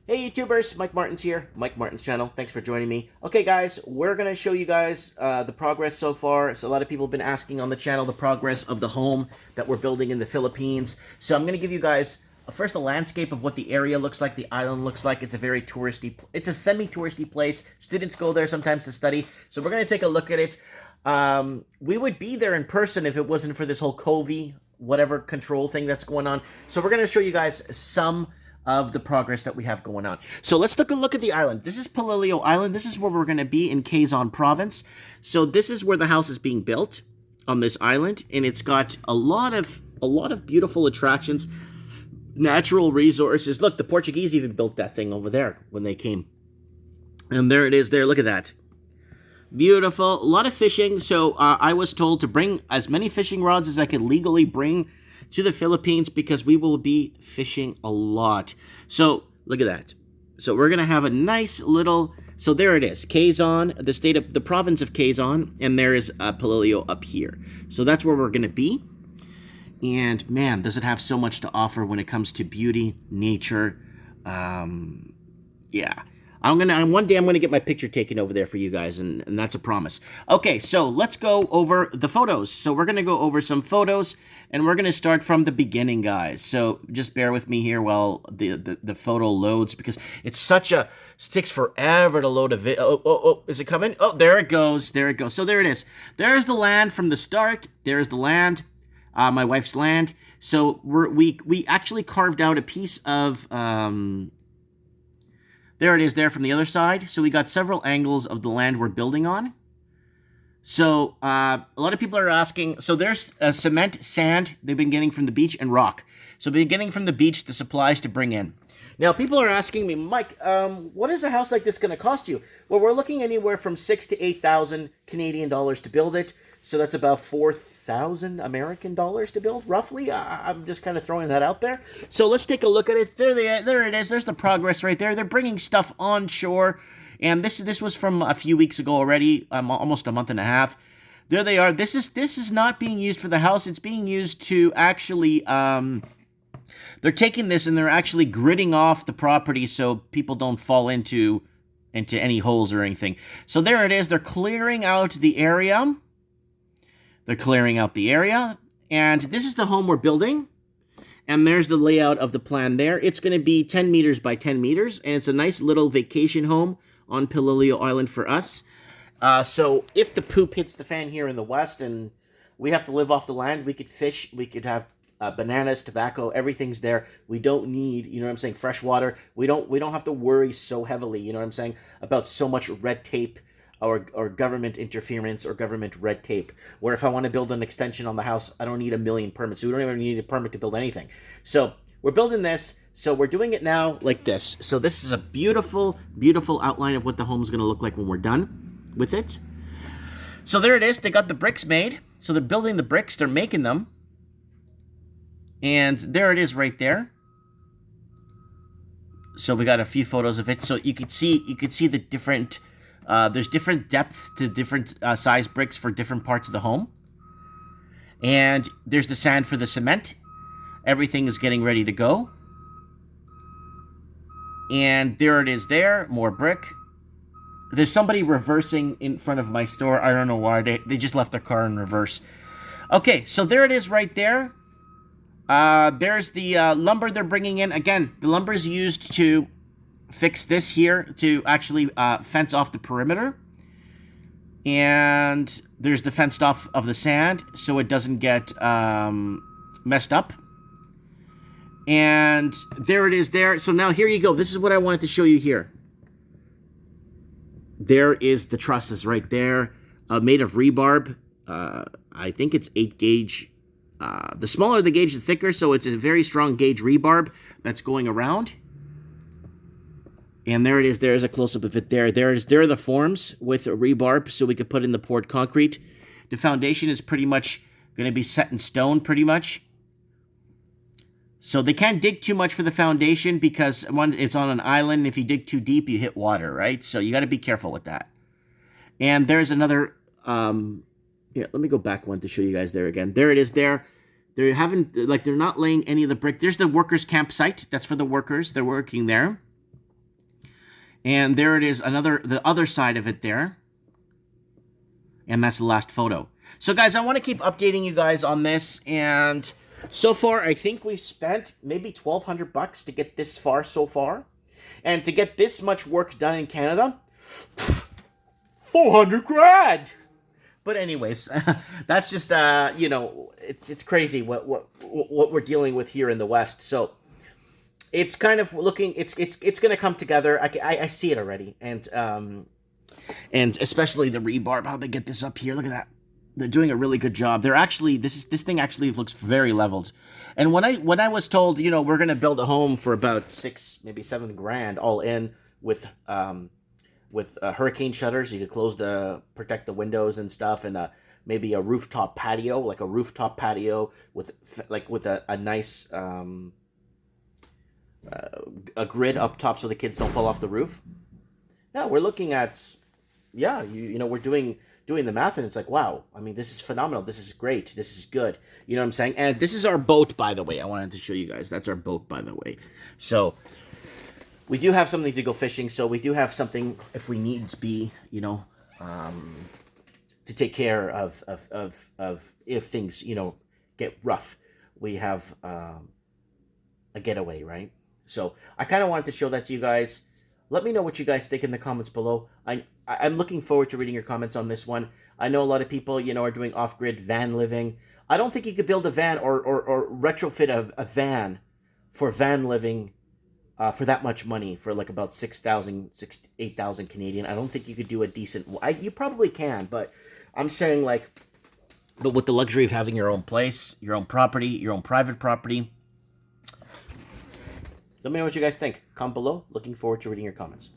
Hey YouTubers, Mike Martin's here, Mike Martin's channel. Thanks for joining me. Okay guys, we're going to show you guys the progress so far. So a lot of people have been asking on the channel the progress of the home that we're building in the Philippines. So I'm going to give you guys first a landscape of what the area looks like, the island looks like. It's a very touristy, it's a semi-touristy place. Students go there sometimes to study. So we're going to take a look at it. We would be there in person if it wasn't for this whole COVID, whatever control thing that's going on. So we're going to show you guys some of the progress that we have going on. So let's take a look at the island. This is Polillo Island. This is where we're going to be in Quezon Province. So this is where the house is being built on this island, and it's got a lot of beautiful attractions, natural resources. Look, the Portuguese even built that thing over there when they came. And there it is there. Look at that. Beautiful. A lot of fishing. So I was told to bring as many fishing rods as I could legally bring to the Philippines because we will be fishing a lot. So look at that. So we're gonna have a nice little. So there it is, Quezon, the province of Quezon, and there is Polillo up here. So that's where we're gonna be. And man, does it have so much to offer when it comes to beauty, nature. Yeah. One day I'm gonna get my picture taken over there for you guys, and that's a promise. Okay, so let's go over the photos. So we're gonna go over some photos, and we're gonna start from the beginning, guys. So just bear with me here while the photo loads, because it's takes forever to load a video. Oh, is it coming? Oh, there it goes, there it goes. So there it is. There's the land from the start. There's the land, my wife's land. So we actually carved out a piece of there it is there from the other side. So we got several angles of the land we're building on. So a lot of people are asking, so there's cement, sand they've been getting from the beach, and rock. So they've been getting from the beach the supplies to bring in. Now people are asking me, Mike, what is a house like this going to cost you? Well, we're looking anywhere from 6,000 to 8,000 Canadian dollars to build it. So that's about 4,000 American dollars to build, roughly. I'm just kind of throwing that out there. So let's take a look at it. There it is. There's the progress right there. They're bringing stuff on shore. And this was from a few weeks ago already, almost a month and a half. There they are. This is not being used for the house. It's being used to actually, they're taking this and they're actually gridding off the property so people don't fall into any holes or anything. So there it is. They're clearing out the area. They're clearing out the area. And this is the home we're building. And there's the layout of the plan there. It's going to be 10 meters by 10 meters. And it's a nice little vacation home on Polillo Island for us. So if the poop hits the fan here in the west and we have to live off the land, we could fish, we could have bananas, tobacco, everything's there. We don't need, you know what I'm saying, fresh water. We don't have to worry so heavily, you know what I'm saying, about so much red tape or government interference or government red tape. Where if I want to build an extension on the house, I don't need a million permits. We don't even need a permit to build anything. So we're building this. So we're doing it now like this. So this is a beautiful, beautiful outline of what the home's going to look like when we're done with it. So there it is. They got the bricks made. So they're building the bricks. They're making them. And there it is right there. So we got a few photos of it. So you could see the different, there's different depths to different size bricks for different parts of the home. And there's the sand for the cement. Everything is getting ready to go. And there it is there, more brick. There's somebody reversing in front of my store. I don't know why. They just left their car in reverse. Okay, so there it is right there. There's the lumber they're bringing in. Again, the lumber is used to fix this here, to actually fence off the perimeter. And there's the fenced off of the sand so it doesn't get messed up. And there it is there. So now here you go. This is what I wanted to show you here. There is the trusses right there, made of rebar. I think it's 8 gauge. The smaller the gauge, the thicker. So it's a very strong gauge rebar that's going around. And there it is. There's a close-up of it there. There are the forms with rebar so we could put in the poured concrete. The foundation is pretty much going to be set in stone pretty much. So they can't dig too much for the foundation because one, it's on an island. If you dig too deep, you hit water, right? So you got to be careful with that. And there's another, yeah, let me go back one to show you guys there again. There it is there. They haven't, like, they're not laying any of the brick. There's the workers' campsite. That's for the workers. They're working there. And there it is, the other side of it there. And that's the last photo. So guys, I want to keep updating you guys on this. And so far, I think we spent maybe $1,200 to get this far so far. And to get this much work done in Canada, 400 grand. But anyways, that's just, you know, it's crazy what we're dealing with here in the West. So it's kind of looking, it's going to come together. I see it already. And especially the rebar, how they get this up here. Look at that. They're doing a really good job. They're actually, this thing actually looks very leveled. And when I was told, you know, we're going to build a home for about 6, maybe 7 grand all in with hurricane shutters, you could protect the windows and stuff, and maybe a rooftop patio, like a rooftop patio with a nice a grid up top so the kids don't fall off the roof. Yeah, we're looking at, yeah, you know, we're doing the math, and it's like, wow, I mean, this is phenomenal. This is great. This is good. You know what I'm saying? And this is our boat, by the way. I wanted to show you guys. That's our boat, by the way. So we do have something to go fishing. So we do have something, if we needs be, you know, to take care of if things, you know, get rough. We have a getaway, right? So I kind of wanted to show that to you guys. Let me know what you guys think in the comments below. I'm looking forward to reading your comments on this one. I know a lot of people, you know, are doing off-grid van living. I don't think you could build a van or retrofit a van for van living for that much money, for like about 8,000 Canadian. I don't think you could do a decent. You probably can, but I'm saying, like, but with the luxury of having your own place, your own property, your own private property. Let me know what you guys think. Comment below. Looking forward to reading your comments.